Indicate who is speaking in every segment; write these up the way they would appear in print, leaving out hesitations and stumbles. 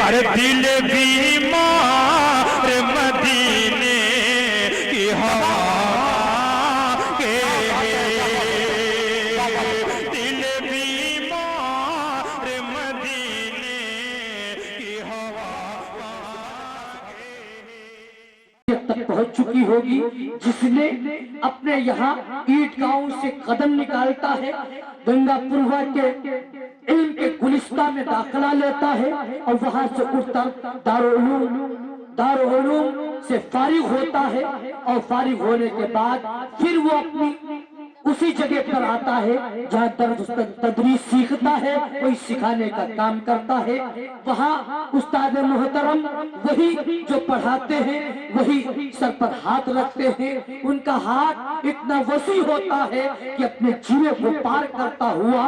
Speaker 1: پر دل بیمار مدینے کی ہوا کے دل بیمار مدینے کی ہوا
Speaker 2: تک پہنچ چکی ہوگی جس نے اپنے یہاں عید گاؤں سے قدم نکالتا ہے، گنگا پروا کے علم کے گلستہ میں داخلہ لیتا ہے اور وہاں سے اٹھتا دارالعلوم سے فارغ ہوتا ہے، اور فارغ ہونے کے بعد پھر وہ اپنی اسی جگہ پر آتا ہے جہاں تدریس سیکھتا ہے، وہی سکھانے کا کام کرتا ہے۔ وہاں استاد محترم وہی جو پڑھاتے ہیں وہی سر پر ہاتھ رکھتے ہیں، ان کا ہاتھ اتنا وسیع ہوتا ہے کہ اپنے جیوے کو پار کرتا ہوا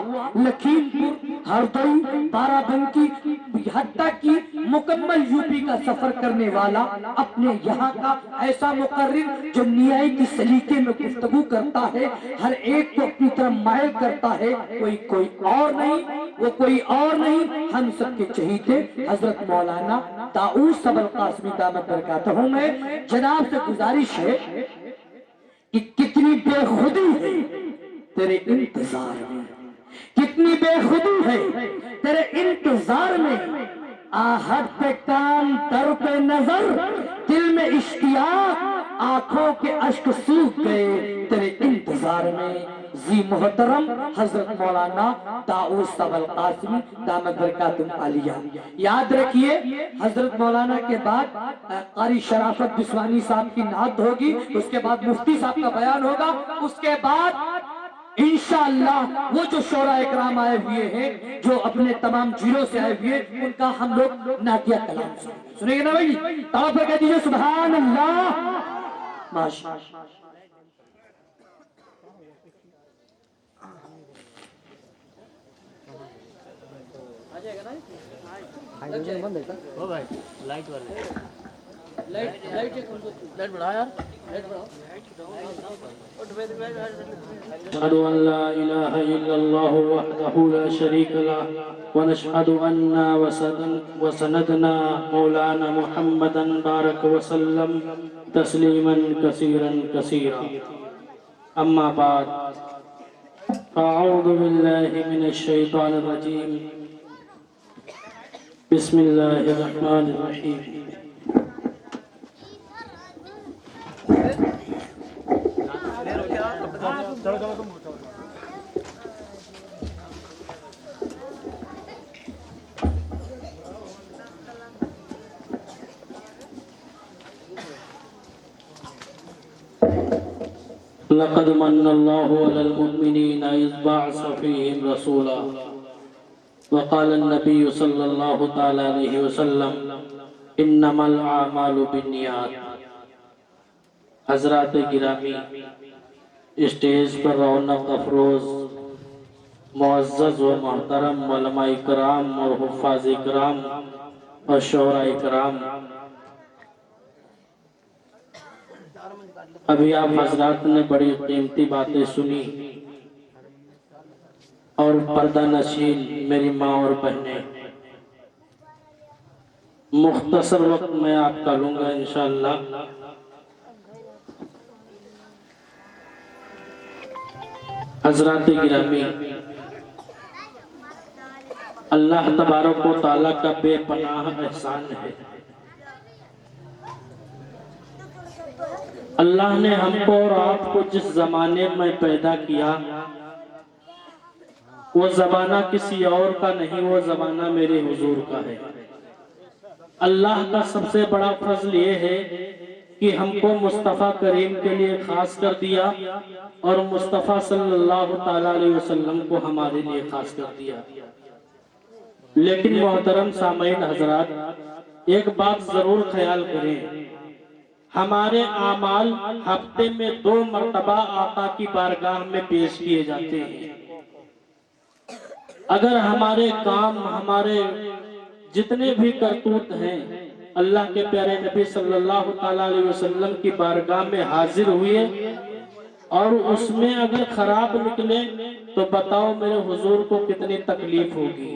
Speaker 2: لکھیم پور، ہردوئی، بارہ بنکی، حتیٰ کی مکمل یوپی کا سفر کرنے والا اپنے یہاں کا ایسا مقرر جو نیائی کی سلیقے میں گفتگو کرتا ہے، ہر ایک کو اپنی طرف مائل کرتا ہے، کوئی اور نہیں، وہ کوئی اور نہیں، ہم سب کے چہیتے حضرت مولانا طاؤس ابو القاسم دامت برکاتہ میں جناب سے گزارش ہے کہ کتنی بے خودی ہے تیرے انتظار میں، کتنی بے خودی ہے تیرے انتظار میں، آہٹ پہ کان در پہ نظر، دل میں اشتیاق، آنکھوں کے اشک سوکھ گئے تیرے انتظار میں۔ زی محترم حضرت مولانا طاؤس ابو القاسم دامت برکاتہ عالیہ۔ یاد رکھیے حضرت مولانا کے بعد قاری شرافت بسوانی صاحب کی نعت ہوگی، اس کے بعد مفتی صاحب کا بیان ہوگا، اس کے بعد انشاءاللہ وہ جو شعراء اکرام آئے ہوئے ہیں جو اپنے تمام جیلوں سے آئے ہوئے ان کا ہم لوگ نعتیہ کلام سنیں گے نا بھائی؟ طرف پر کہہ دیجئے سبحان اللہ ماشاء
Speaker 3: نشهد أن لا إله إلا الله وحده لا شريك له ونشهد أن وسندنا مولانا محمدا بارك وسلم تسليما كثيرا كثيرا أما بعد فأعوذ بالله من الشيطان الرجيم بسم الله الرحمن الرحيم لقد من الله على المؤمنين إذ بعث فيهم رسولا وقال النبي صلى الله تعالى عليه وسلم إنما الأعمال بالنيات۔ حضرات گرامی، اسٹیج پر رونق افروز معزز و محترم علماء کرام اور حفاظ کرام اور شعراء کرام، ابھی آپ حضرات نے بڑی قیمتی باتیں سنی، اور پردہ نشین میری ماں اور بہنیں، مختصر وقت میں آپ کا لوں گا انشاءاللہ۔ حضرات گرامی، اللہ تبارک و تعالیٰ کا بے پناہ احسان ہے۔ اللہ نے ہم کو اور آپ کو جس زمانے میں پیدا کیا وہ زمانہ کسی اور کا نہیں، وہ زمانہ میرے حضور کا ہے۔ اللہ کا سب سے بڑا فضل یہ ہے کہ ہم کو مصطفیٰ کریم کے لیے خاص کر دیا، اور مصطفیٰ صلی اللہ تعالیٰ علیہ وسلم کو ہمارے لیے خاص کر دیا۔ لیکن محترم سامعین حضرات، ایک بات ضرور خیال کریں، ہمارے اعمال ہفتے میں 2 مرتبہ آقا کی بارگاہ میں پیش کیے جاتے ہیں۔ اگر ہمارے کام، ہمارے جتنے بھی کرتوت ہیں اللہ کے پیارے نبی صلی اللہ تعالیٰ علیہ وسلم کی بارگاہ میں حاضر ہوئے اور اس میں اگر خراب نکلے تو بتاؤ میرے حضور کو کتنی تکلیف ہوگی۔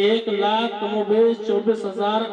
Speaker 3: 1,24,000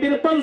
Speaker 3: 53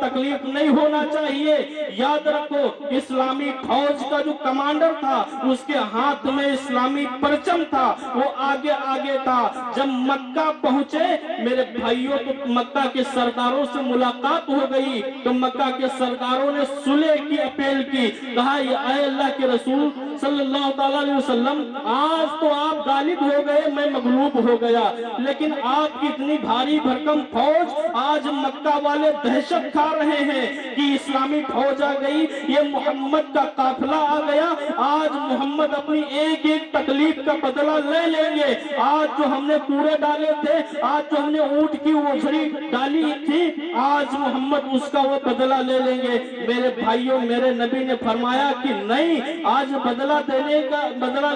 Speaker 3: تکلیف نہیں ہونا چاہیے. یاد رکھو اسلامی فوج کا جو کمانڈر تھا اس کے ہاتھ میں اسلامی پرچم تھا, وہ آگے آگے تھا. جب مکہ پہنچے میرے بھائیوں تو مکہ کے سرداروں سے ملاقات ہو گئی تو مکہ کے سرداروں نے صلح کی اپیل کی. کہا اے اللہ کے رسول صلی اللہ تعالی علیہ وسلم, آج تو آپ غالب ہو گئے, میں مغلوب ہو گیا, لیکن آپ کی اتنی بھاری بھرکم فوج, آج مکہ والے دہشت کھا رہے ہیں کہ اسلامی فوج آ گئی, یہ محمد کا قافلہ آ گیا, آج محمد اپنی ایک ایک تکلیف کا بدلہ لے لیں گے. آج جو ہم نے کوڑے ڈالے تھے, آج جو ہم نے اونٹ کی اوجھڑی ڈالی تھی, آج محمد اس کا وہ بدلہ لے لیں گے. میرے بھائیوں میرے نبی نے فرمایا کہ نہیں, آج بدلہ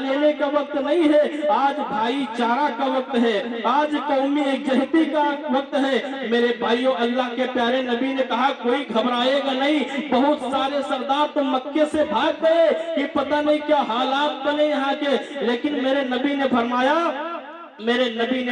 Speaker 3: لینے کا وقت نہیں ہے, آج بھائی چارہ کا وقت ہے, آج قومی یکجہتی کا وقت ہے. میرے بھائیوں اللہ کے پیارے نبی نے کہا کوئی گھبرائے گا نہیں. بہت سارے سردار تو مکے سے بھاگ گئے کہ پتہ نہیں کیا حالات بنے یہاں کے, لیکن میرے نبی نے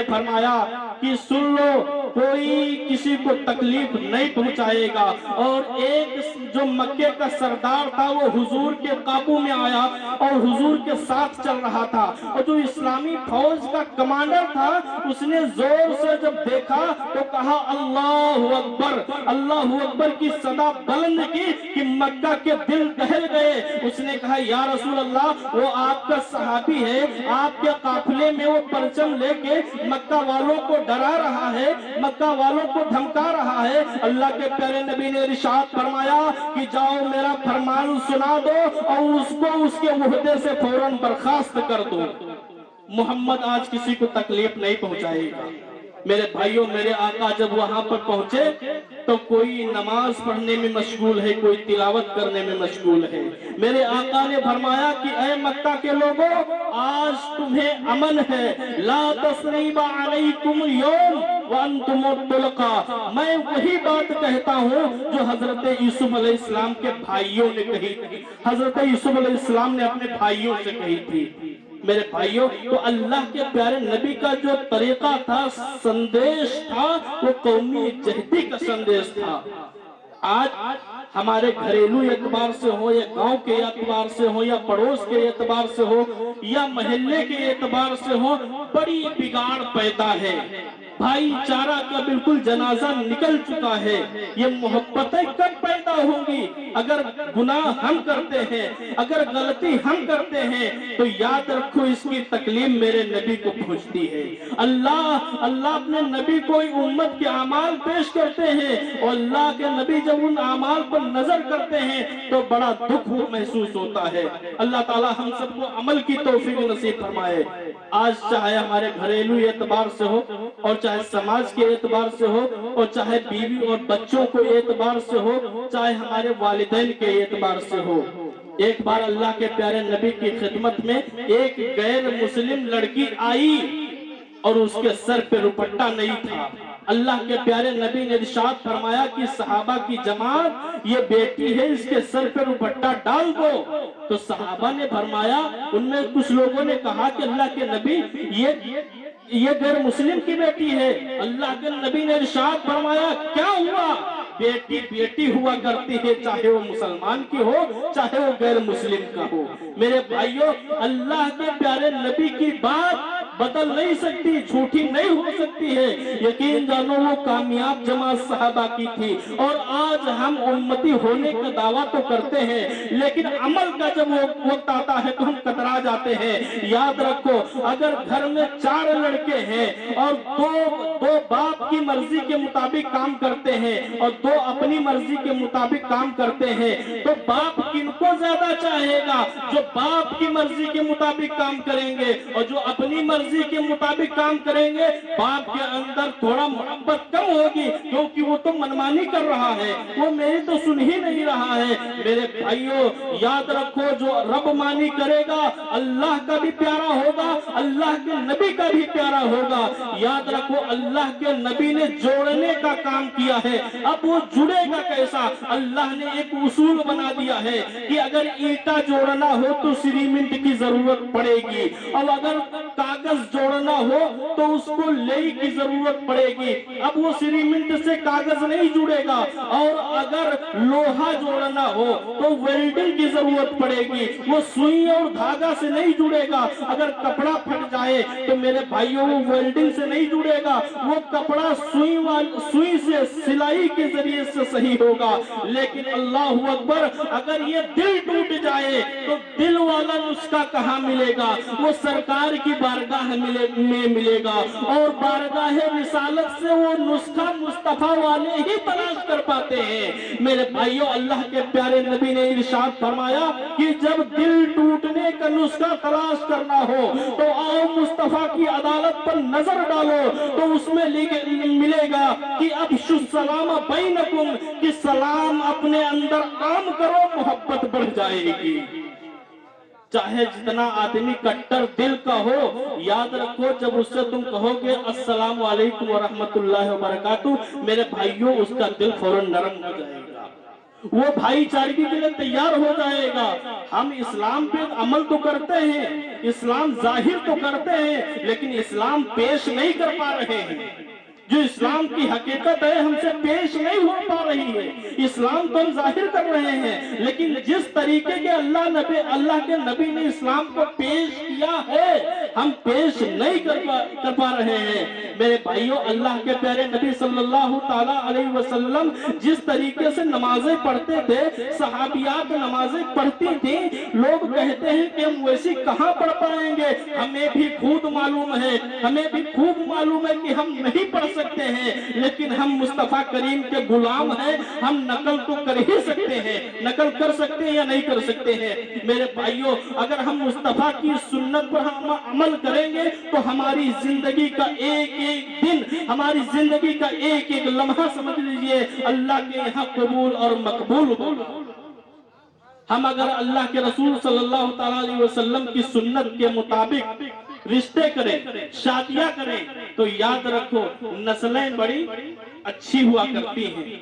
Speaker 3: فرمایا کہ سن لو, کوئی کسی کو تکلیف نہیں پہنچائے گا. اور ایک جو مکے کا سردار تھا وہ حضور کے قابو میں آیا اور حضور کے ساتھ چل رہا تھا, اور جو اسلامی فوج کا کمانڈر تھا اس نے زور سے جب دیکھا تو کہا اللہ اکبر, اللہ اکبر کی صدا بلند کی کہ مکہ کے دل دہل گئے. اس نے کہا یا رسول اللہ, وہ آپ کا صحابی ہے, آپ کے قافلے میں وہ پرچم لے کے مکہ والوں کو ڈرا رہا ہے, مکہ والوں کو دھمکا رہا ہے. اللہ کے پیارے نبی نے ارشاد فرمایا کہ جاؤ میرا فرمان سنا دو اور اس کو اس کے عہدے سے فوراً برخاست کر دو. محمد آج کسی کو تکلیف نہیں پہنچائے گا. میرے بھائیوں میرے آقا جب وہاں پر پہنچے تو کوئی نماز پڑھنے میں مشغول ہے, کوئی تلاوت کرنے میں مشغول ہے. میرے آقا نے فرمایا کہ اے مکہ کے لوگوں, آج تمہیں امن ہے, لا تثریب علیکم اليوم وانتم طلقاء. میں وہی بات کہتا ہوں جو حضرت یوسف علیہ السلام کے بھائیوں نے کہی تھی, حضرت یوسف علیہ السلام نے اپنے بھائیوں سے کہی تھی. میرے بھائیوں تو اللہ کے پیارے نبی کا جو طریقہ تھا, سندیش تھا, وہ قومی یکجہتی کا سندیش تھا. آج ہمارے گھریلو اعتبار سے ہو یا گاؤں کے اعتبار سے ہو یا پڑوس کے اعتبار سے ہو یا محلے کے اعتبار سے ہو, بڑی بگاڑ پیدا ہے. بھائی چارہ کا بالکل جنازہ نکل چکا ہے. یہ محبتیں کب پیدا ہوں گی؟ اگر گناہ ہم کرتے ہیں, اگر غلطی ہم کرتے ہیں تو یاد رکھو اس کی تکلیف میرے نبی کو پہنچتی ہے. اللہ اپنے نبی کو امت کے اعمال پیش کرتے ہیں اور اللہ کے نبی جب ان اعمال پر نظر کرتے ہیں تو بڑا دکھ محسوس ہوتا ہے. اللہ تعالی ہم سب کو عمل کی توفیق نصیب فرمائے. آج چاہے ہمارے گھریلو اعتبار سے ہو اور چاہے سماج کے اعتبار سے ہو اور چاہے بیوی اور بچوں کو اعتبار سے ہو, چاہے ہمارے والدین کے اعتبار سے ہو, ایک بار اللہ کے پیارے نبی کی خدمت میں ایک غیر مسلم لڑکی آئی اور اس کے سر پہ دوپٹہ نہیں تھا. اللہ کے پیارے نبی نے ارشاد فرمایا کہ صحابہ کی جماعت, یہ بیٹی ہے, اس کے سر پہ دوپٹہ ڈال دو. تو صحابہ نے فرمایا, ان میں کچھ لوگوں نے کہا کہ اللہ کے نبی یہ غیر مسلم کی بیٹی ہے. اللہ کے نبی نے ارشاد فرمایا کیا ہوا, بیٹی بیٹی ہوا کرتی ہے, چاہے وہ مسلمان کی ہو چاہے وہ غیر مسلم کا ہو. میرے بھائیوں اللہ کے پیارے نبی کی بات بدل نہیں سکتی, جھوٹی نہیں ہو سکتی ہے. یقین جانو وہ کامیاب جماعت صحابہ کی تھی, اور آج ہم امتی ہونے کا دعویٰ تو کرتے ہیں لیکن عمل کا جب وقت آتا ہے تو ہم کترا جاتے ہیں. یاد رکھو اگر گھر میں 4 لڑکے ہیں اور دو باپ کی مرضی کے مطابق کام کرتے ہیں اور 2 اپنی مرضی کے مطابق کام کرتے ہیں تو باپ کن کو زیادہ چاہے گا؟ جو باپ کی مرضی کے مطابق کام کریں گے. اور جو اپنی مرضی کے مطابق کام کریں گے باپ کے اندر تھوڑا محبت کم ہوگی, کیونکہ وہ تو منمانی کر رہا ہے, وہ میری تو سن ہی نہیں رہا ہے. میرے بھائیوں یاد رکھو جو رب مانی کرے گا اللہ کا بھی پیارا ہوگا, اللہ کے نبی کا بھی پیارا ہوگا. یاد رکھو اللہ کے نبی نے جوڑنے کا کام کیا ہے, اب وہ جڑے گا کیسا؟ اللہ نے ایک اصول بنا دیا ہے کہ اگر اینٹا جوڑنا ہو تو سیمنٹ کی ضرورت پڑے گی, اور اگر کاغذ کاغذ جوڑنا ہو تو اس کو لئی کی ضرورت پڑے گی. اب وہ سیمنٹ سے کاغذ نہیں جڑے گا. اور اگر لوہا جوڑنا ہو تو ویلڈنگ کی ضرورت پڑے گی, وہ سوئی اور دھاگا سے نہیں جڑے گا. اگر کپڑا پھٹ جائے تو میرے بھائیوں وہ ویلڈنگ سے نہیں جڑے گا, وہ کپڑا سوئی سے سلائی کے ذریعے سے صحیح ہوگا. لیکن اللہ اکبر, اگر یہ دل ٹوٹ جائے تو دل والا نسخہ کہاں ملے گا؟ وہ سرکار کی بارگاہ میں ملے گا, اور بارگاہ رسالت سے وہ نسخہ مصطفیٰ والے ہی تلاش کر پاتے ہیں. میرے بھائیوں, اللہ کے پیارے نبی نے ارشاد فرمایا کہ جب دل ٹوٹنے کا نسخہ تلاش کرنا ہو تو آؤ مصطفیٰ کی عدالت پر نظر ڈالو, تو اس میں ملے گا کہ افشوا السلام بینکم, کہ سلام اپنے اندر عام کرو, محبت بڑھ جائے گی. چاہے جتنا آدمی کٹر دل کا ہو, یاد رکھو جب اس سے تم کہو گے السلام علیکم ورحمت اللہ وبرکاتہ, میرے بھائیوں اس کا دل فوراً نرم ہو جائے گا, وہ بھائی چارگی کے لیے تیار ہو جائے گا. ہم اسلام پہ عمل تو کرتے ہیں, اسلام ظاہر تو کرتے ہیں, لیکن اسلام پیش نہیں کر پا رہے ہیں. جو اسلام کی حقیقت ہے ہم سے پیش نہیں ہو پا رہی ہے. اسلام تو ہم ظاہر کر رہے ہیں, لیکن جس طریقے کے اللہ کے نبی نے اسلام کو پیش کیا ہے ہم پیش نہیں کر پا رہے ہیں. میرے بھائیوں, اللہ کے پیارے نبی صلی اللہ تعالیٰ علیہ وسلم جس طریقے سے نمازیں پڑھتے تھے, صحابیات نمازیں پڑھتی تھیں, لوگ کہتے ہیں کہ ہم ویسی کہاں پڑھ پائیں گے, ہمیں بھی خود معلوم ہے, ہمیں بھی خوب معلوم ہے کہ ہم نہیں پڑھ سکتے ہیں, لیکن ہم مصطفیٰ کریم کے غلام ہیں, ہم نقل تو کر ہی سکتے ہیں. نقل کر سکتے ہیں یا نہیں کر سکتے ہیں؟ میرے بھائیوں, اگر ہم مصطفیٰ کی سنت پر ہم عمل کریں گے تو ہماری زندگی کا ایک ایک دن, ہماری زندگی کا ایک ایک لمحہ سمجھ لیجئے اللہ کے یہاں قبول اور مقبول ہوگا. ہم اگر اللہ کے رسول صلی اللہ تعالیٰ علیہ وسلم کی سنت کے مطابق رشتے کریں, شادیاں کریں, تو یاد رکھو نسلیں بڑی اچھی ہوا کرتی ہیں.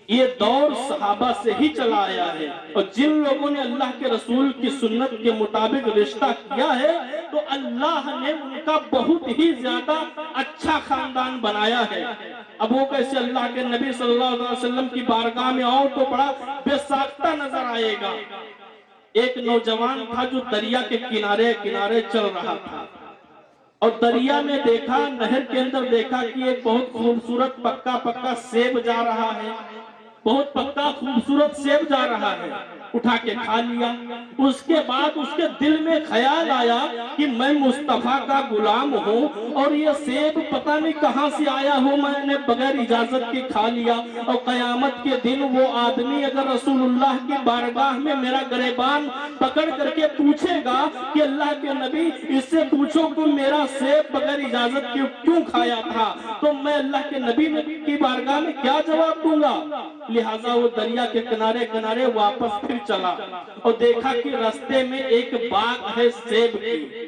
Speaker 3: یہ دور صحابہ سے ہی چلا آیا ہے, اور جن لوگوں نے اللہ کے رسول کی سنت کے مطابق رشتہ کیا ہے تو اللہ نے ان کا بہت ہی زیادہ اچھا خاندان بنایا ہے. اب وہ کیسے اللہ کے نبی صلی اللہ علیہ وسلم کی بارگاہ میں آؤ تو بڑا بے ساختہ نظر آئے گا. ایک نوجوان تھا جو دریا کے کنارے کنارے چل رہا تھا, اور دریا میں دیکھا, نہر کے اندر دیکھا کہ ایک بہت خوبصورت پکا سیب جا رہا ہے, بہت پکا خوبصورت سیب جا رہا ہے. اٹھا کے کھا لیا. اس کے بعد اس کے دل میں خیال آیا کہ میں مصطفیٰ کا غلام ہوں, اور یہ سیب پتہ نہیں کہاں سے آیا ہو, میں نے بغیر اجازت کے کھا لیا. اور قیامت کے دن وہ آدمی اگر رسول اللہ کی بارگاہ میں میرا گریبان پکڑ کر کے پوچھے گا کہ اللہ کے نبی اس سے پوچھو کہ میرا سیب بغیر اجازت کے کیوں کھایا تھا, تو میں اللہ کے نبی کی بارگاہ میں کیا جواب دوں گا؟ لہٰذا وہ دریا کے کنارے کنارے واپس پھر چلا, اور دیکھا کہ راستے میں ایک باغ ہے سیب کی.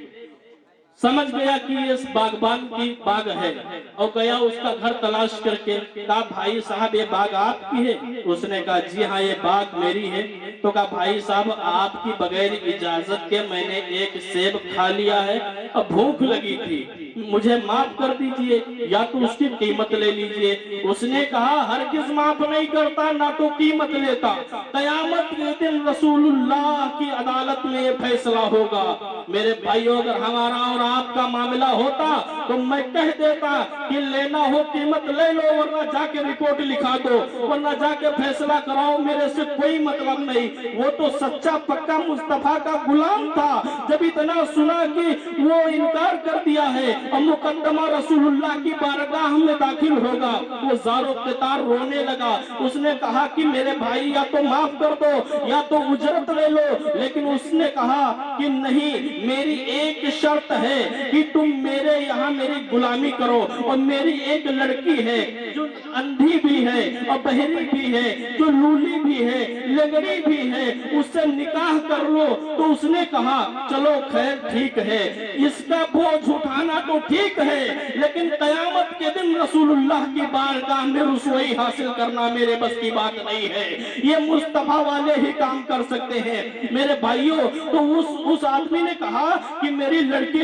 Speaker 3: سمجھ گیا کہ یہ باغبان کی باغ ہے, اور گیا اس کا گھر تلاش کر کے. کہا بھائی صاحب یہ باغ آپ کی ہے؟ اس نے کہا جی ہاں یہ باغ میری ہے. تو کہا بھائی صاحب آپ کی بغیر اجازت کے میں نے ایک سیب کھا لیا ہے, اب بھوک لگی تھی, مجھے معاف کر دیجئے یا تو اس کی قیمت لے لیجئے. اس نے کہا ہرگز معاف نہیں کرتا, نہ تو قیمت لیتا. قیامت کے دن رسول اللہ کی عدالت میں یہ فیصلہ ہوگا. میرے بھائیوں, اگر ہمارا اور آپ کا معاملہ ہوتا تو میں کہہ دیتا کہ لینا ہو قیمت لے لو, ورنہ جا کے رپورٹ لکھا دو, ورنہ جا کے فیصلہ کراؤ, میرے سے کوئی مطلب نہیں. وہ تو سچا پکا مصطفیٰ کا غلام تھا. جب اتنا سنا کہ وہ انکار کر دیا ہے اور مقدمہ رسول اللہ کی بارگاہ میں داخل ہوگا, وہ زار و قطار رونے لگا. اس نے کہا کہ میرے بھائی یا تو معاف کر دو یا تو اجرت لے لو. لیکن اس نے کہا کہ نہیں, میری ایک شرط ہے کہ تم میرے یہاں میری غلامی کرو, اور میری ایک لڑکی ہے جو اندھی بھی ہے اور بہری بھی ہے, جو لولی بھی ہے, لنگڑی بھی ہے, اس سے نکاح کر لو. تو اس نے کہا چلو خیر ٹھیک ہے, اس کا بوجھ اٹھانا تو ٹھیک ہے, لیکن قیامت کے دن رسول اللہ کی بارگاہ میں رسوائی حاصل کرنا میرے بس کی بات نہیں ہے. یہ مصطفیٰ والے ہی کام کر سکتے ہیں. میرے بھائیوں, تو اس آدمی نے کہا کہ میری لڑکی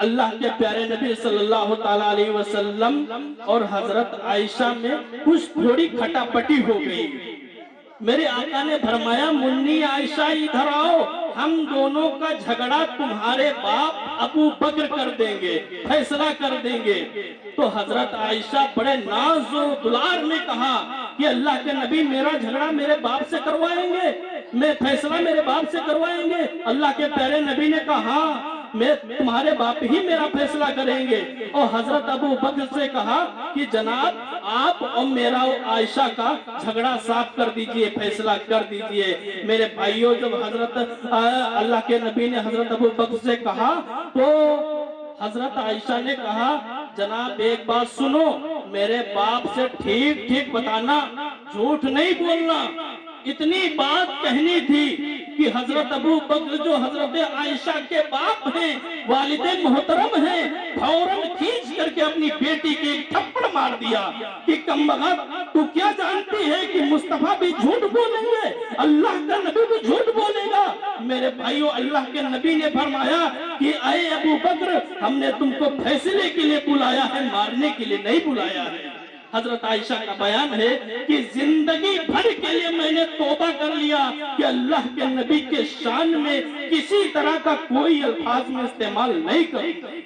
Speaker 3: اللہ کے پیارے نبی صلی اللہ تعالیٰ علیہ وسلم اور حضرت عائشہ میں کچھ تھوڑی کھٹا پٹی ہو گئی. میرے آقا نے فرمایا منی عائشہ ادھر آؤ, ہم دونوں کا جھگڑا تمہارے باپ ابو بکر کر دیں گے, فیصلہ کر دیں گے. تو حضرت عائشہ بڑے ناز و دلار میں کہا کہ اللہ کے نبی میرا جھگڑا میرے باپ سے کروائیں گے, میں فیصلہ میرے باپ سے کروائیں گے؟ اللہ کے پیارے نبی نے کہا ہاں میں تمہارے باپ ہی میرا فیصلہ کریں گے. اور حضرت ابو بکر سے کہا کہ جناب آپ اور میرا عائشہ کا جھگڑا صاف کر دیجئے, فیصلہ کر دیجئے. میرے بھائیوں جب حضرت اللہ کے نبی نے حضرت ابو بکر سے کہا تو حضرت عائشہ نے کہا جناب ایک بات سنو, میرے باپ سے ٹھیک ٹھیک بتانا, جھوٹ نہیں بولنا. اتنی بات کہنی تھی کہ حضرت ابو بکر جو حضرت عائشہ کے باپ ہیں, والد محترم ہیں, فوراً کھینچ کر کے اپنی بیٹی کے تھپڑ مار دیا کہ کم بخت تو کیا جانتی ہے کہ مصطفیٰ بھی جھوٹ بولیں گے, اللہ کا نبی بھی جھوٹ بولے گا. میرے بھائیو اللہ کے نبی نے فرمایا کہ اے ابو بکر ہم نے تم کو فیصلے کے لیے بلایا ہے, مارنے کے لیے نہیں بلایا ہے. حضرت عائشہ کا بیان ہے کہ زندگی بھر کے لیے میں نے توبہ کر لیا کہ اللہ کے نبی کے شان میں کسی طرح کا کوئی الفاظ میں استعمال نہیں کروں.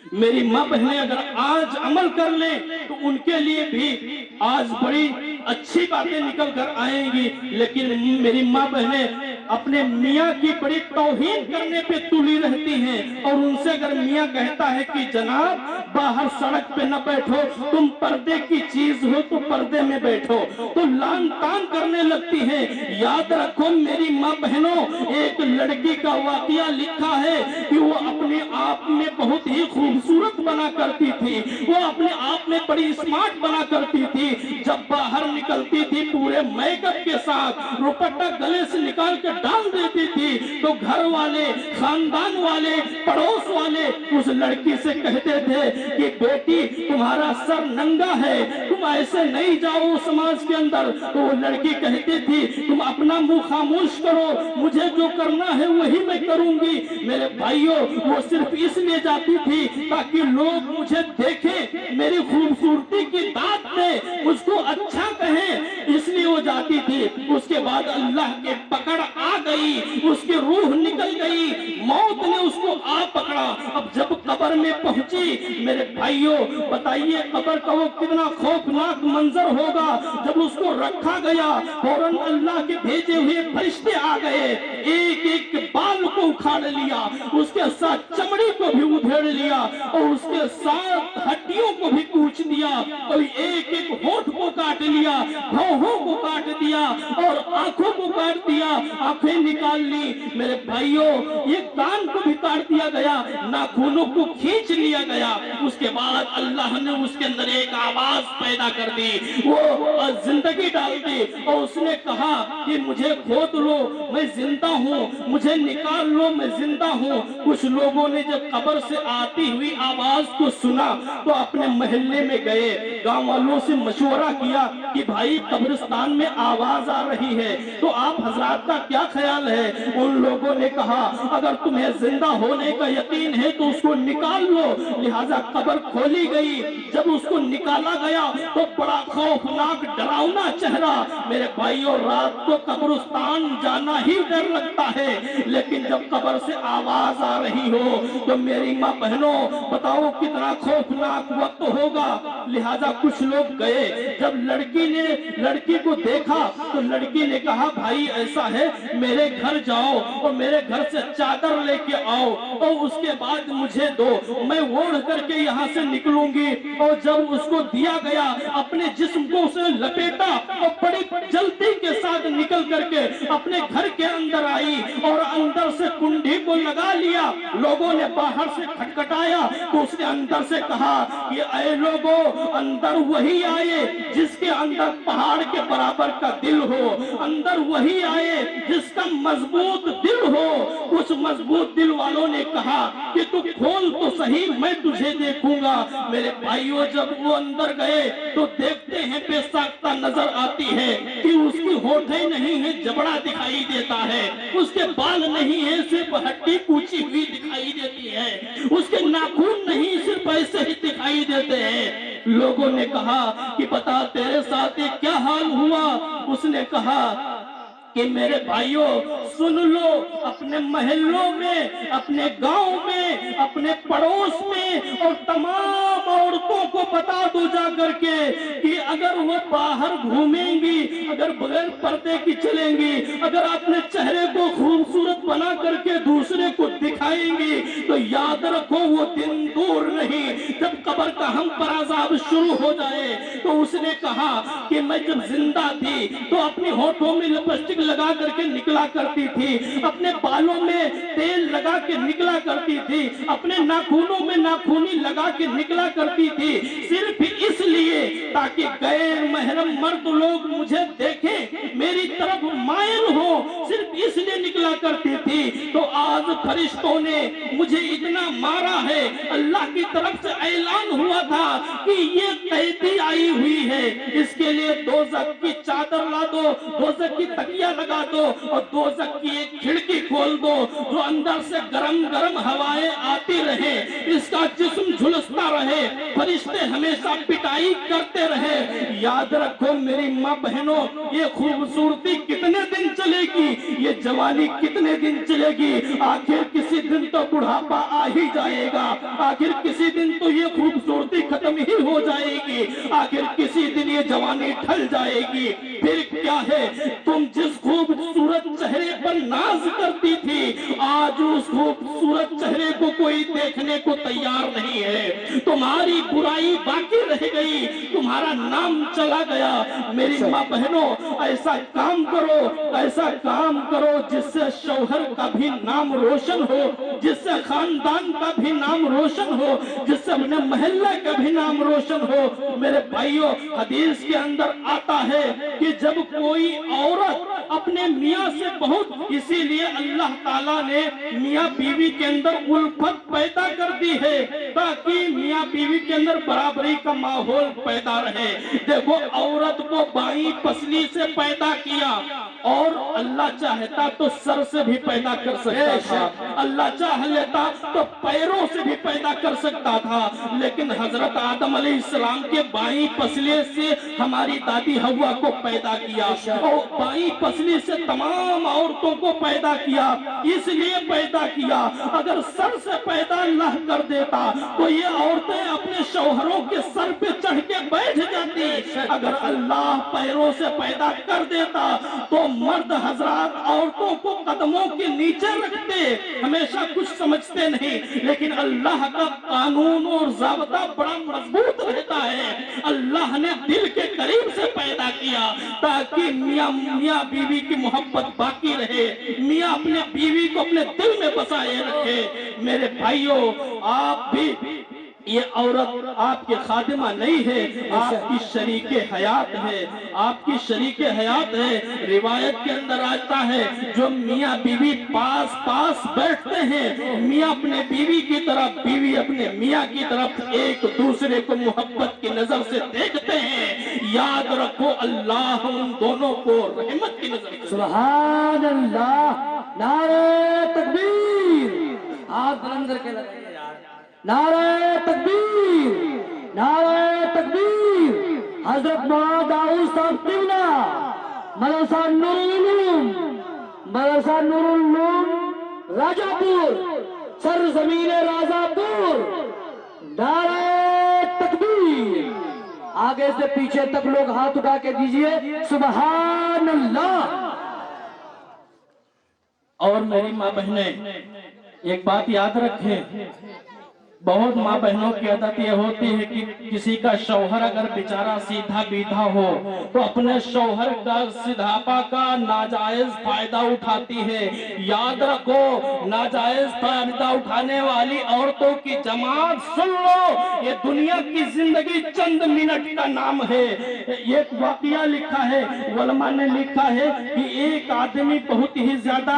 Speaker 3: میری ماں بہنیں اگر آج عمل کر لیں تو ان کے لیے بھی آج بڑی اچھی باتیں نکل کر آئیں گی, لیکن میری ماں بہنیں اپنے میاں کی بڑی توہین کرنے پہ تلی رہتی ہیں. اور ان سے اگر میاں کہتا ہے کہ جناب باہر سڑک پہ نہ بیٹھو, تم پردے کی چیز ہو تو پردے میں بیٹھو, تو لان تان کرنے لگتی ہیں. یاد رکھو میری ماں بہنوں, ایک لڑکی کا واقعہ لکھا ہے کہ وہ اپنے آپ میں بہت ہی خوبصورت بنا کرتی تھی, وہ اپنے آپ میں بڑی اسمارٹ بنا کرتی تھی. جب باہر نکلتی تھی پورے میک اپ کے ساتھ, روپٹہ گلے سے نکال کے ڈال دیتی تھی, تو گھر والے, خاندان والے, پڑوس والے اس لڑکی سے کہتے تھے کہ بیٹی تمہارا سر ننگا ہے, تم ایسے نہیں جاؤ سماج کے اندر. تو وہ لڑکی کہتی تھی تم اپنا منہ خاموش کرو, مجھے جو کرنا ہے وہی میں کروں گی. میرے بھائیوں وہ صرف اس لیے جاتی تھی تاکہ لوگ مجھے دیکھیں, میری خوبصورتی کی بات دیں, مجھ کو اچھا کہیں, اس لیے وہ جاتی تھی. اس کے بعد اللہ کے پکڑ آ گئی, اس کی روح نکل گئی, موت نے اس کو آ پکڑا. اب جب قبر میں پہنچی میرے بھائیوں بتائیے قبر کا وہ کتنا خوفناک منظر ہوگا. جب اس کو رکھا گیا فوراً اللہ کے بھیجے ہوئے فرشتے آ گئے, ایک ایک بال کو اکھاڑ لیا, اس کے ساتھ چمڑی کو بھی ادھیڑ لیا, اور اس کے ساتھ ہڈیوں کو بھی کوچ دیا, اور ایک ایک ہونٹ کو کاٹ لیا, بھوہوں کو کاٹ دیا, اور آنکھوں کو کاٹ دیا, آنکھیں نکال لی. میرے بھائیوں یہ کان کو بھی کاٹ دیا گیا, ناخنوں کو کھینچ لیا گیا. اس کے بعد اللہ نے اس کے اندر ایک آواز پیدا کر دی, وہ زندگی ڈال دی, اور اس نے کہا کہ مجھے کھود لو میں زندہ ہوں, مجھے نکال لو میں زندہ ہوں. کچھ لوگوں نے جب قبر سے آتی ہوئی آواز کو سنا تو اپنے محلے میں گئے, گاؤں والوں سے مشورہ کیا کہ بھائی قبرستان میں آواز آ رہی ہے تو آپ حضرات کا کیا خیال ہے؟ ان لوگوں نے کہا اگر تمہیں زندہ ہونے کا یقین ہے تو اس کو نکال لو. لہذا قبر کھولی گئی. جب اس کو نکالا گیا تو بڑا خوفناک ڈراؤنا چہرہ. میرے بھائیوں رات کو قبرستان جانا ہی ڈر لگتا ہے, لیکن جب قبر سے آواز آ رہی ہو تو میری ماں بہنوں بتاؤ کتنا خوفناک وقت ہوگا. لہذا کچھ لوگ گئے, جب لڑکی کو دیکھا تو لڑکی نے کہا بھائی ایسا ہے میرے گھر جاؤ اور میرے گھر سے چادر لے کے آؤ, اور اس کے بعد مجھے دو, میں اوڑھ کر کے یہاں سے نکلوں گی. اور جب اس کو دیا گیا اپنے جسم کو اسے لپیٹا اور بڑی جلدی کے ساتھ نکل کر کے اپنے گھر کے اندر آئی اور اندر سے کنڈی کو لگا لیا. لوگوں نے باہر سے کھٹکھٹایا تو اس نے اندر سے کہا کہ اے لوگوں اندر وہی آئے جس کے اندر پہاڑ کے برابر کا دل ہو, اندر وہی آئے جس کا مضبوط دل ہو. کچھ مضبوط دل والوں نے کہا کہ تو کھول تو صحیح میں تجھے دیکھوں گا. میرے بھائیوں جب وہ اندر گئے تو دیکھتے ہیں بے ساختہ نظر آتی ہے کہ اس کی ہوٹھیں نہیں ہیں, جبڑا دکھائی دیتا ہے. اس کے بال نہیں ہیں, صرف ہڈی کوچی ہوئی دکھائی دیتی ہے. اس کے ناخن نہیں, صرف ایسے ہی دکھائی دیتے ہیں. لوگوں نے کہا کہ بتا تیرے ساتھ یہ کیا حال ہوا. اس نے کہا کہ میرے بھائیوں سن لو, اپنے محلوں میں, اپنے گاؤں میں, اپنے پڑوس میں اور تمام عورتوں کو بتا دو جا کر کے کہ اگر وہ باہر گھومیں گی, اگر بغیر پردے کی چلیں گی, اگر اپنے چہرے کو خوبصورت بنا کر کے دوسرے کو دکھائیں گی, تو یاد رکھو وہ دن دور نہیں جب قبر کا ہم پر عذاب شروع ہو جائے. تو اس نے کہا کہ میں جب زندہ تھی تو اپنی ہونٹوں میں لپسٹک لگا کر کے نکلا کرتی تھی, اپنے بالوں میں تیل لگا کے نکلا کرتی تھی, اپنے ناخنوں میں ناخونی لگا کے نکلا کرتی تھی, صرف اس لیے تاکہ غیر محرم مرد لوگ مجھے دیکھیں, میری طرف مائل ہو, صرف اس لیے نکلا کرتی تھی. تو آج فرشتوں نے مجھے اتنا مارا ہے, اللہ کی طرف سے اعلان ہوا تھا کہ یہ قیدی آئی ہوئی ہے, اس کے لیے دوزخ کی چادر لا دو, دوزخ کی تکیہ لگا دو اور دوزخ کی ایک کھڑکی کھول دو جو اندر سے گرم گرم ہوائیں آتی رہے, اس کا جسم جھلستا رہے, فرشتے ہمیشہ پٹائی کرتے رہے. یاد رکھو میری ماں بہنوں, یہ خوبصورتی کتنے دن چلے گی, یہ جوانی کتنے دن چلے گی, آخر کسی دن تو بڑھاپا آ ہی جائے گا, آخر کسی دن تو یہ خوبصورتی ختم ہی ہو جائے گی, آخر کسی دن یہ جوانی ڈھل جائے گی. پھر کیا ہے, تم جس خوبصورت چہرے پر ناز کرتی تھی, آج اس خوبصورت چہرے کو کوئی دیکھنے کو تیار نہیں ہے, تمہاری برائی باقی رہ گئی, تمہارا نام چلا گیا. میری ماں بہنوں, ایسا کام کرو, ایسا کام کرو جس سے شوہر کا بھی نام روشن ہو, جس سے خاندان کا بھی نام روشن ہو, جس سے اپنے محلہ کا بھی نام روشن ہو. میرے بھائیوں, حدیث کے اندر آتا ہے کہ جب کوئی عورت اپنے میاں سے بہت, اسی لیے اللہ تعالیٰ نے میاں بیوی کے اندر الفت پیدا کر دی ہے تاکہ میاں بیوی کے اندر برابری کا ماحول پیدا رہے. دیکھو عورت کو بائیں پسلی سے پیدا کیا, اور اللہ چاہتا تو سر سے بھی پیدا کر سکتا تھا, اللہ چاہ لیتا تو پیروں سے بھی پیدا کر سکتا تھا, لیکن حضرت آدم علیہ السلام کے بائیں پسلی سے ہماری دادی حوا کو پیدا کیا, اور بائیں پسلی سے تمام عورتوں کو پیدا کیا. اس لیے پیدا کیا, اگر سر سے پیدا اللہ کر دیتا تو یہ عورتیں اپنے شوہروں کے سر پہ چڑھ کے بیٹھ جاتی, اگر اللہ پیروں سے پیدا کر دیتا تو مرد حضرات عورتوں کو قدموں کے نیچے رکھتے, ہمیشہ کچھ سمجھتے نہیں, لیکن اللہ کا قانون اور ضابطہ بڑا مضبوط رہتا ہے. اللہ نے دل کے قریب سے پیدا کیا تاکہ میاں بیوی کی محبت باقی رہے, میاں اپنے بیوی کو اپنے دل میں بسائے رکھے. میرے بھائیوں, آپ بھی, یہ عورت آپ کی خادمہ نہیں ہے, آپ کی شریک حیات ہے, آپ کی شریک حیات ہے. روایت کے اندر آتا ہے جو میاں بیوی پاس پاس بیٹھتے ہیں, میاں اپنے بیوی کی طرف, بیوی اپنے میاں کی طرف, ایک دوسرے کو محبت کی نظر سے دیکھتے ہیں, یاد رکھو اللہ ان دونوں کو رحمت کی نظر سے.
Speaker 2: سبحان اللہ, نعرہ تکبیر, آپ بلند کر کے لگائیں یار, نعرہ تکبیر, نعرہ تکبیر. حضرت مولانا داؤد صاحب قبلہ, مدرسہ نور العلوم, مدرسہ نور العلوم راجہ پور, سرزمین راجہ پور. نعرہ تکبیر. آگے سے پیچھے تک لوگ ہاتھ اٹھا کے دیجئے سبحان اللہ.
Speaker 3: اور میری ماں بہنیں, ایک بات یاد رکھیں, بہت ماں بہنوں کی عادت یہ ہوتی ہے کہ کسی کا شوہر اگر بیچارہ سیدھا بیدھا ہو تو اپنے شوہر کا سدھاپا کا ناجائز فائدہ اٹھاتی ہے. یاد رکھو, ناجائز فائدہ اٹھانے والی عورتوں کی جماعت سن لو, یہ دنیا کی زندگی چند منٹ کا نام ہے. ایک واقعہ لکھا ہے, علماء نے لکھا ہے کہ ایک آدمی بہت ہی زیادہ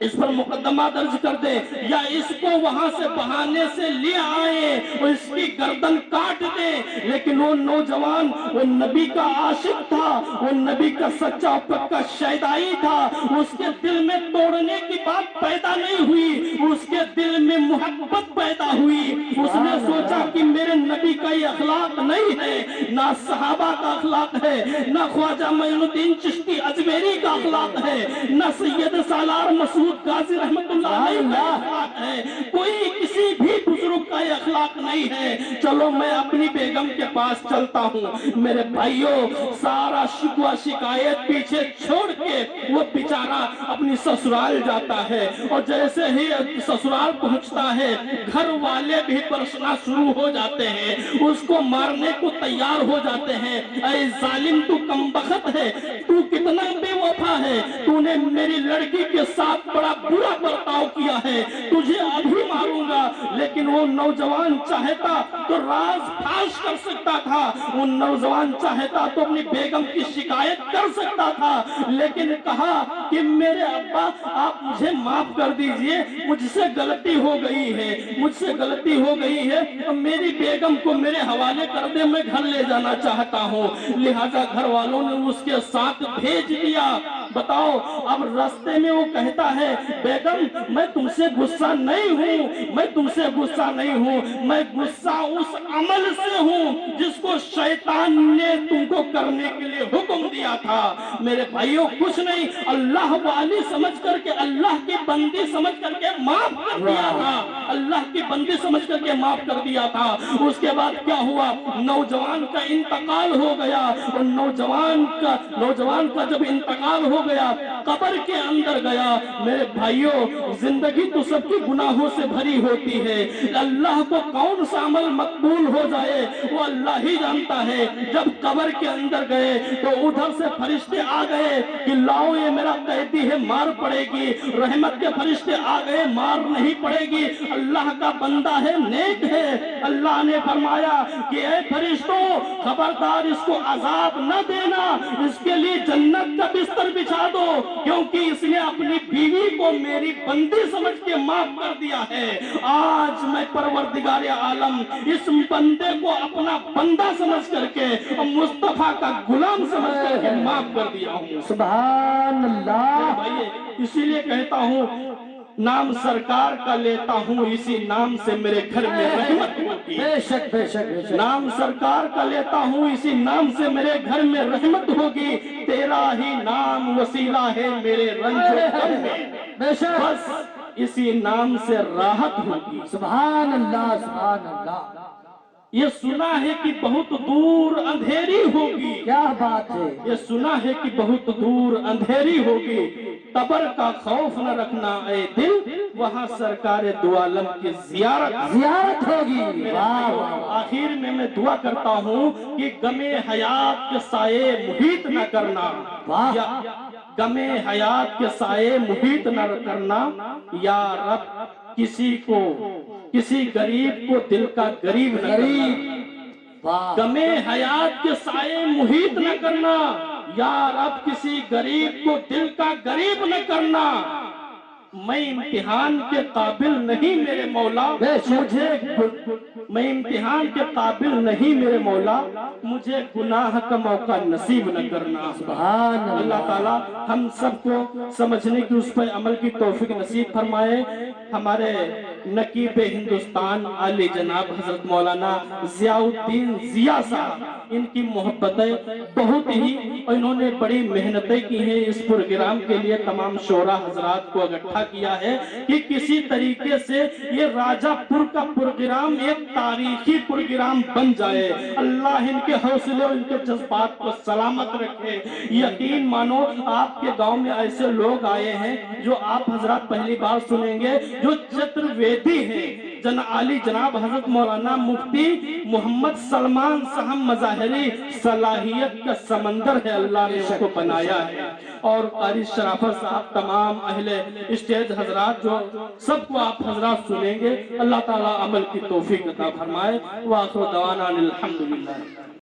Speaker 3: اس پر مقدمہ درج کر دے یا اس کو وہاں سے بہانے سے لے آئے اور اس کی گردن کاٹ دے. لیکن وہ نوجوان وہ نبی کا عاشق تھا, وہ نبی کا سچا پکا شیدائی تھا. اس کے دل میں توڑنے کی بات پیدا نہیں ہوئی, اس کے دل میں محبت پیدا ہوئی. اس نے سوچا کہ میرے نبی کا یہ اخلاق نہیں ہے, نہ صحابہ کا اخلاق ہے, نہ خواجہ معین الدین چشتی اجمیری کا اخلاق ہے, نہ سید سالار مسعود غازی رحمت اللہ علیہ کا اخلاق ہے. کوئی کسی بھی بزرگ کا یہ اخلاق نہیں ہے. چلو میں اپنی بیگم کے پاس چلتا ہوں. میرے بھائیوں, سارا شکوہ شکایت پیچھے چھوڑ کے وہ بیچارہ اپنی سسرال جاتا ہے, اور جیسے ہی سسرال پہنچتا ہے گھر والے بھی پرسنا شروع ہو جاتے ہیں, اس کو مارنے کو تیار ہو جاتے ہیں. اے ظالم, تو کمبخت ہے, تو کتنا بے وفا ہے, تو نے میری لڑکی کے ساتھ بڑا برا برتاؤ کیا ہے, تجھے ابھی ماروں گا. لیکن وہ نوجوان چاہتا تو راز پھاش کر سکتا تھا, وہ نوجوان چاہتا تو اپنی بیگم کی شکایت کر سکتا تھا. لیکن کہا کہ میرے ابا آپ مجھے معاف کر دیجئے, مجھ سے غلطی ہو گئی ہے, مجھ سے غلطی ہو گئی ہے, میری بیگم کو میرے حوالے کر دے, میں گھر لے جانا چاہتا ہوں. لہذا گھر والوں نے اس کے ساتھ بھیج دیا. بتاؤ, اب راستے میں وہ کہتا ہے بیگم میں تم سے غصہ نہیں ہوں, میں تم سے غصہ نہیں ہوں, میں غصہ اس عمل سے ہوں جس کو شیطان نے تم کو کرنے کے لیے حکم دیا تھا. میرے بھائیوں, کچھ نہیں, اللہ والی سمجھ کر کے, اللہ کی بندی سمجھ کر کے معاف کر دیا تھا, اللہ کی بندی سمجھ کر کے معاف کر دیا تھا. اس کے بعد کیا ہوا, نوجوان کا انتقال ہو گیا, اور نوجوان کا جب انتقال ہو گیا, قبر کے اندر گیا. میرے بھائیوں, زندگی تو سب کی گناہوں سے بھری ہوتی ہے, اللہ کو کون سا عمل مقبول ہو جائے وہ اللہ ہی جانتا ہے. جب قبر کے اندر گئے تو ادھر سے فرشتے آ گئے کہ لاؤ یہ میرا قیدی ہے, مار پڑے گی. رحمت کے فرشتے آ گئے, مار نہیں پڑے گی, اللہ کا بندہ ہے, نیک ہے. اللہ نے فرمایا کہ اے فرشتوں, خبردار اس کو عذاب نہ دینا, اس کے لیے جنت کا بستر بچھا دو, کیونکہ اس نے اپنی بیوی کو میری بندی سمجھ کے معاف کر دیا ہے. آج میں پروردگار عالم اس بندے کو اپنا بندہ سمجھ کر کے اور مصطفیٰ کا غلام سمجھ کر کے معاف کر دیا ہوں.
Speaker 2: سبحان اللہ.
Speaker 3: اسی لیے کہتا ہوں, نام سرکار کا لیتا ہوں, اسی نام سے میرے گھر میں رحمت ہوگی.
Speaker 2: بے شک بے شک بے شک.
Speaker 3: نام سرکار کا لیتا ہوں, اسی نام سے میرے گھر میں رحمت ہوگی. تیرا ہی نام وسیلہ ہے میرے رنج و غم میں,
Speaker 2: بے شک.
Speaker 3: بس اسی نام سے راحت ہوگی.
Speaker 2: سبحان اللہ سبحان اللہ.
Speaker 3: یہ سنا ہے کہ بہت دور اندھیری ہوگی,
Speaker 2: کیا بات ہے.
Speaker 3: یہ سنا ہے کہ بہت دور اندھیری ہوگی. قبر کا خوف نہ رکھنا اے دل, وہاں سرکار دو عالم کی
Speaker 2: زیارت ہوگی. واہ واہ.
Speaker 3: آخر میں دعا کرتا ہوں کہ غم حیات کے سائے محیط نہ کرنا, غم حیات کے سائے محیط نہ کرنا. یا رب, کسی غریب کو دل کا غریب نہ کرنا, غم حیات کے سائے محیط نہ کرنا. یا رب, کسی غریب کو دل کا غریب نہ کرنا. میں امتحان کے قابل نہیں میرے مولا, میں امتحان کے قابل نہیں میرے مولا, مجھے گناہ کا موقع نصیب نہ کرنا.
Speaker 2: سبحان
Speaker 3: اللہ تعالیٰ ہم سب کو سمجھنے کی, اس پر عمل کی توفیق نصیب فرمائے. ہمارے نقیب ہندوستان عالی جناب حضرت مولانا ضیاء الدین ضیاء صاحب, ان کی محبتیں بہت ہی, اور انہوں نے بڑی محنتیں کی ہیں اس پروگرام کے لیے. تمام شعراء حضرات کو اکٹھا کیا ہے کہ کسی طریقے سے یہ راجہ پور کا پروگرام ایک تاریخی پروگرام بن جائے. اللہ ان کے حوصلے, ان کے جذبات کو سلامت رکھے. یقین مانو, آپ کے گاؤں میں ایسے لوگ آئے ہیں جو آپ حضرات پہلی بار سنیں گے, جو چترویدی ہیں. عالی جناب حضرت مولانا مفتی محمد سلمان صاحب مظاہری صلاحیت کا سمندر ہے, اللہ نے اس کو بنایا ہے. اور قاری شرافت صاحب, تمام اہل اسٹیج حضرات, جو سب کو آپ حضرات سنیں گے. اللہ تعالیٰ عمل کی توفیق عطا فرمائے. وآخر دعوانا الحمدللہ.